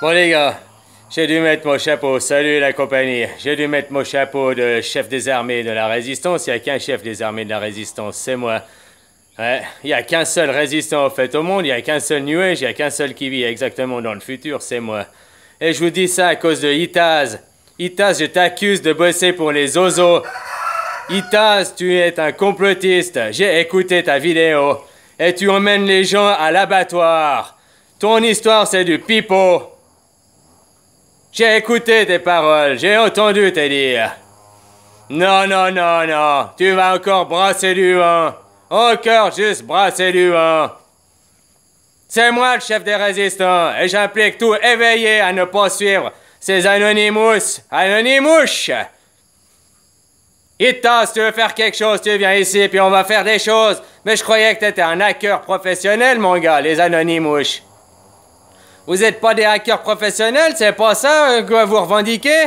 Bon les gars, j'ai dû mettre mon chapeau, salut la compagnie, j'ai dû mettre mon chapeau de chef des armées de la résistance, il n'y a qu'un chef des armées de la résistance, c'est moi. Ouais, il n'y a qu'un seul résistant en fait au monde, il n'y a qu'un seul New Age, il n'y a qu'un seul qui vit exactement dans le futur, c'est moi. Et je vous dis ça à cause de Itaz. Itaz, je t'accuse de bosser pour les Ozo. Itaz, tu es un complotiste, j'ai écouté ta vidéo. Et tu emmènes les gens à l'abattoir. Ton histoire c'est du pipeau. J'ai écouté tes paroles, j'ai entendu te dire. Non, non, non, non, tu vas encore brasser du vent. Encore juste brasser du vent. C'est moi le chef des résistants et j'implique tout éveillé à ne pas suivre ces Anonymous. Anonymous! Itaz, tu veux faire quelque chose, tu viens ici puis on va faire des choses. Mais je croyais que t'étais un hacker professionnel, mon gars, les Anonymous. Vous êtes pas des hackers professionnels, c'est pas ça que vous revendiquez?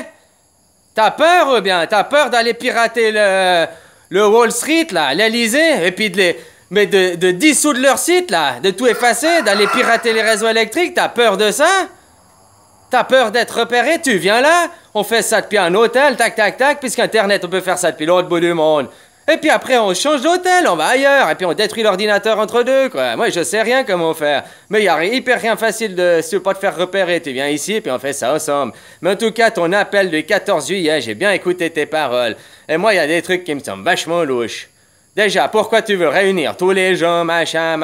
T'as peur ou bien? T'as peur d'aller pirater le Wall Street, là, l'Elysée, et puis de dissoudre leur site, là, de tout effacer, d'aller pirater les réseaux électriques, t'as peur de ça? T'as peur d'être repéré? Tu viens là, on fait ça depuis un hôtel, tac, tac, tac, puisqu'Internet, on peut faire ça depuis l'autre bout du monde. Et puis après, on change d'hôtel, on va ailleurs, et puis on détruit l'ordinateur entre deux, quoi. Moi, je sais rien comment faire. Mais il y a hyper rien facile de, si tu veux pas te faire repérer, tu viens ici, et puis on fait ça ensemble. Mais en tout cas, ton appel du 14 juillet, j'ai bien écouté tes paroles. Et moi, il y a des trucs qui me semblent vachement louches. Déjà, pourquoi tu veux réunir tous les gens, machin,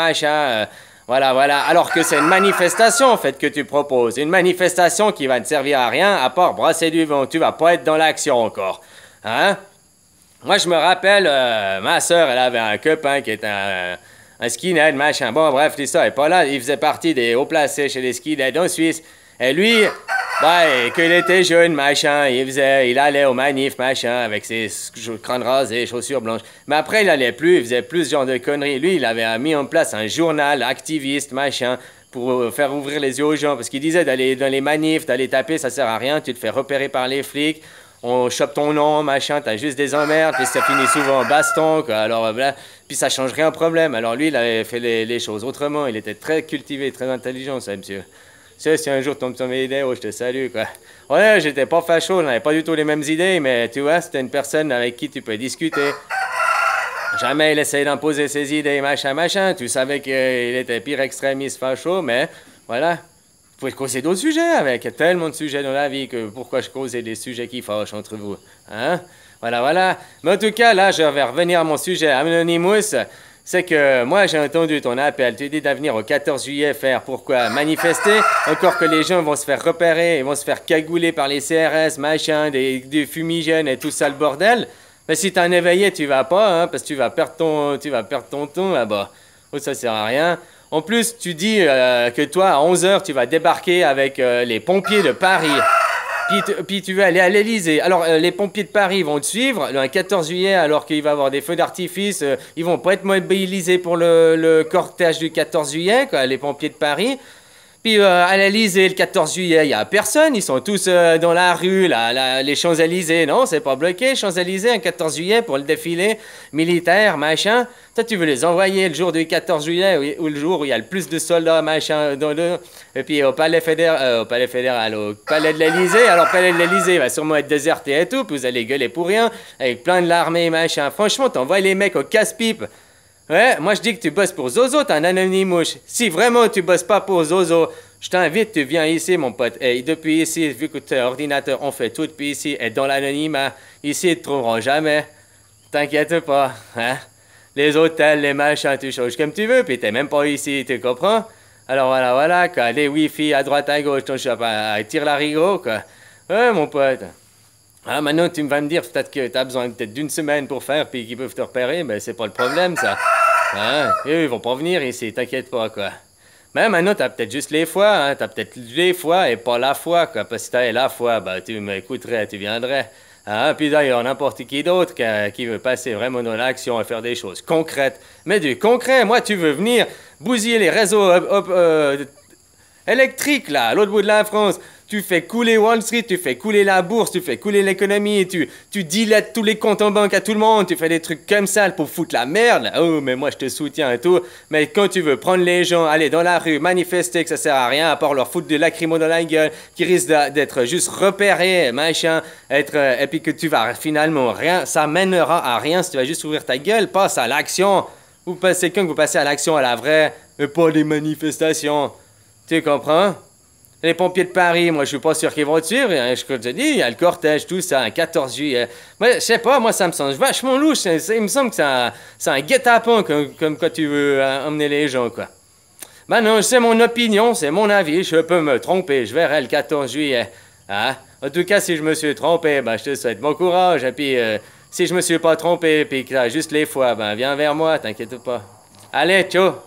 voilà, voilà. Alors que c'est une manifestation, en fait, que tu proposes. Une manifestation qui va ne servir à rien, à part brasser du vent. Tu vas pas être dans l'action encore. Hein? Moi, je me rappelle, ma sœur, elle avait un copain qui était un skinhead, machin. Bon, bref, l'histoire est pas là. Il faisait partie des hauts placés chez les skinheads en Suisse. Et lui, bah, quand il était jeune, machin, il allait aux manifs, machin, avec ses crânes rasés, chaussures blanches. Mais après, il allait plus, il faisait plus ce genre de conneries. Lui, il avait mis en place un journal activiste, machin, pour faire ouvrir les yeux aux gens. Parce qu'il disait d'aller dans les manifs, d'aller taper, ça sert à rien, tu te fais repérer par les flics. On chope ton nom, machin, t'as juste des emmerdes, puis ça finit souvent en baston, quoi. Alors, voilà, puis ça change rien au problème. Alors lui, il avait fait les choses autrement, il était très cultivé, très intelligent, ça, monsieur. Si un jour tu tombes sur mes idées, oh, je te salue, quoi. Ouais, j'étais pas facho, on n'avait pas du tout les mêmes idées, mais tu vois, c'était une personne avec qui tu peux discuter. Jamais il essayait d'imposer ses idées, machin, machin. Tu savais qu'il était pire extrémiste facho, mais voilà. Vous pouvez causer d'autres sujets avec. Il y a tellement de sujets dans la vie que pourquoi je causais des sujets qui fâchent entre vous. Hein? Voilà, voilà. Mais en tout cas, là, je vais revenir à mon sujet. Anonymous, c'est que moi, j'ai entendu ton appel. Tu dis d'avenir au 14 juillet faire pourquoi? Manifester. Encore que les gens vont se faire repérer, ils vont se faire cagouler par les CRS, machin, des fumigènes et tout ça, le bordel. Mais si t'es un éveillé, tu vas pas, hein, parce que tu vas perdre ton ton là-bas. Oh, ça sert à rien. En plus, tu dis que toi, à 11 h, tu vas débarquer avec les pompiers de Paris. Puis tu vas aller à l'Elysée. Alors, les pompiers de Paris vont te suivre le 14 juillet, alors qu'il va y avoir des feux d'artifice. Ils vont pas être mobilisés pour le cortège du 14 juillet, quoi, les pompiers de Paris. Puis à l'Elysée, le 14 juillet, il n'y a personne. Ils sont tous dans la rue, les Champs-Élysées. Non, c'est pas bloqué, Champs-Élysées, un 14 juillet pour le défilé militaire, machin. Toi, tu veux les envoyer le jour du 14 juillet ou le jour où il y a le plus de soldats, machin, et puis au palais fédéral, au palais de l'Elysée. Alors, palais de l'Elysée va sûrement être déserté et tout, puis vous allez gueuler pour rien, avec plein de l'armée, machin. Franchement, t'envoies les mecs au casse-pipe. Ouais, moi je dis que tu bosses pour Zozo, t'es un anonymous. Si vraiment tu bosses pas pour Zozo, je t'invite, tu viens ici, mon pote. Et depuis ici, vu que t'es ordinateur, on fait tout depuis ici. Et dans l'anonymat, ici, ils te trouveront jamais. T'inquiète pas, hein. Les hôtels, les machins, tu changes comme tu veux, puis t'es même pas ici, tu comprends? Alors voilà, voilà, quoi. Les wifi à droite, à gauche, ton shop, tire l'arigot, quoi. Ouais, mon pote. Ah, maintenant, tu vas me dire peut-être que t'as besoin peut-être d'une semaine pour faire, puis qu'ils peuvent te repérer, mais c'est pas le problème, ça. Hein? Eux, ils vont pas venir ici, t'inquiète pas, quoi. Mais maintenant, t'as peut-être juste les fois, hein. T'as peut-être les fois et pas la foi, quoi. Parce que si t'avais la foi, bah, tu m'écouterais, tu viendrais. Hein? Puis d'ailleurs, n'importe qui d'autre qui veut passer vraiment dans l'action et faire des choses concrètes. Mais du concret, moi, tu veux venir bousiller les réseaux électriques, là, à l'autre bout de la France. Tu fais couler Wall Street, tu fais couler la bourse, tu fais couler l'économie, tu dilates tous les comptes en banque à tout le monde, tu fais des trucs comme ça pour foutre la merde. Oh, mais moi je te soutiens et tout. Mais quand tu veux prendre les gens, aller dans la rue, manifester, que ça sert à rien à part leur foutre de lacrymo dans la gueule, qui risque d'être juste repéré, machin, et puis que tu vas finalement rien, ça mènera à rien si tu vas juste ouvrir ta gueule, passe à l'action. Vous passez quand vous passez à l'action à la vraie, et pas des manifestations. Tu comprends? Les pompiers de Paris, moi, je suis pas sûr qu'ils vont suivre. Hein, je te dis, il y a le cortège, tout ça, un 14 juillet. Moi, je sais pas, moi, ça me semble vachement louche. Il me semble que c'est un guet-apens comme quand tu veux emmener les gens, quoi. Ben non, c'est mon opinion, c'est mon avis. Je peux me tromper. Je verrai le 14 juillet. Hein? En tout cas, si je me suis trompé, ben, je te souhaite bon courage. Et puis, si je me suis pas trompé, puis que t'as juste les fois, ben, viens vers moi, t'inquiète pas. Allez, ciao!